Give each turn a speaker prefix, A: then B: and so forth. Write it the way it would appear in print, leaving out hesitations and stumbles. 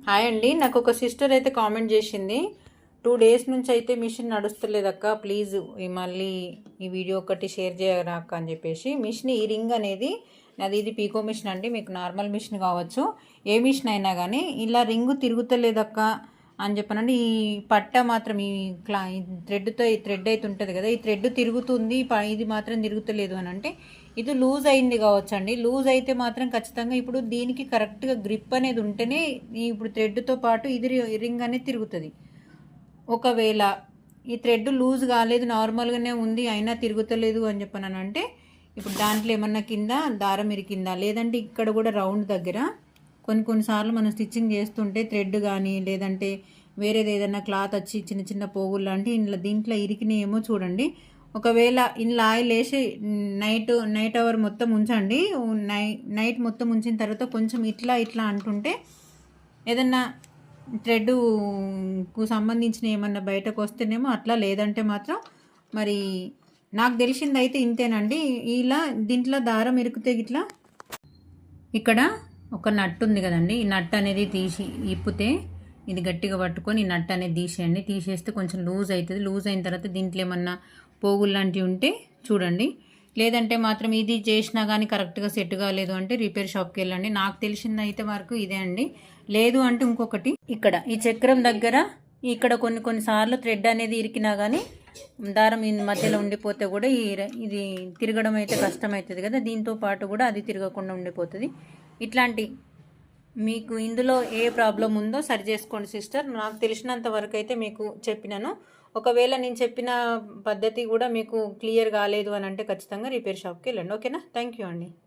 A: Hi అండి. నాకు ఒక సిస్టర్ అయితే కామెంట్ చేసింది, 2 డేస్ నుంచి అయితే మిషన్ నడుస్తలేదక్క, ప్లీజ్ మళ్ళీ ఈ వీడియో ఒకటి షేర్ చేయరా అక్క అని చెప్పేసి. మిషన్ ఈ రింగ్ అనేది ఇది పీకో మిషన్ అండి. మీకు నార్మల్ మిషన్ కావచ్చు, ఏ మిషన్ అయినా కానీ ఇలా రింగు తిరుగుతలేదక్క అని చెప్పనండి. ఈ పట్ట మాత్రం ఈ థ్రెడ్తో ఈ థ్రెడ్ అయితే ఉంటుంది కదా, ఈ థ్రెడ్ తిరుగుతుంది, ఇది మాత్రం తిరుగుతలేదు అని అంటే ఇది లూజ్ అయింది కావచ్చు అండి. లూజ్ అయితే మాత్రం ఖచ్చితంగా ఇప్పుడు దీనికి కరెక్ట్గా గ్రిప్ అనేది ఉంటేనే ఇప్పుడు థ్రెడ్తో పాటు ఇది రింగ్ అనేది తిరుగుతుంది. ఒకవేళ ఈ థ్రెడ్ లూజ్ కాలేదు, నార్మల్గానే ఉంది, అయినా తిరుగుతలేదు అని చెప్పనంటే ఇప్పుడు దాంట్లో ఏమన్నా కింద దారం ఇరికిందా, లేదంటే ఇక్కడ కూడా రౌండ్ దగ్గర కొన్నిసార్లు మనం స్టిచ్చింగ్ చేస్తుంటే థ్రెడ్ కానీ లేదంటే వేరేది ఏదైనా క్లాత్ వచ్చి చిన్న చిన్న పోగులు లాంటి దీంట్లో ఇరికినాయేమో చూడండి. ఒకవేళ ఇందులో ఆయిల్ వేసి నైట్ అవర్ మొత్తం ఉంచండి. నైట్ మొత్తం ఉంచిన తర్వాత కొంచెం ఇట్లా ఇట్లా అంటుంటే ఏదన్నా థ్రెడ్కు సంబంధించిన ఏమన్నా బయటకు వస్తేనేమో అట్లా, లేదంటే మాత్రం మరి నాకు తెలిసింది అయితే ఇంతేనండి. ఇలా దీంట్లో దారం ఇరికితే ఇట్లా ఇక్కడ ఒక నట్టు ఉంది కదండి, ఈ నట్ అనేది తీసి ఇప్పితే ఇది గట్టిగా పట్టుకొని ఈ నట్ అనేది తీసేయండి. తీసేస్తే కొంచెం లూజ్ అవుతుంది. లూజ్ అయిన తర్వాత దీంట్లో ఏమన్నా పోగులు లాంటివి ఉంటే చూడండి. లేదంటే మాత్రం ఇది చేసినా కానీ కరెక్ట్గా సెట్ కాలేదు అంటే రిపేర్ షాప్కి వెళ్ళండి. నాకు తెలిసింది అయితే వరకు ఇదే అండి. లేదు అంటే ఇంకొకటి, ఇక్కడ ఈ చక్రం దగ్గర ఇక్కడ కొన్నిసార్లు థ్రెడ్ అనేది ఇరికినా కానీ దారం ఈ మధ్యలో ఉండిపోతే కూడా ఇది తిరగడం అయితే కష్టమవుతుంది కదా, దీంతో పాటు కూడా అది తిరగకుండా ఉండిపోతుంది. ఇట్లాంటి మీకు ఇందులో ఏ ప్రాబ్లం ఉందో సరి చేసుకోండి సిస్టర్. నాకు తెలిసినంత వరకు అయితే మీకు చెప్పినాను. ఒకవేళ నేను చెప్పిన పద్ధతి కూడా మీకు క్లియర్ కాలేదు అని అంటే ఖచ్చితంగా రిపేర్ షాప్కి వెళ్ళండి. ఓకేనా? థ్యాంక్ యూ అండి.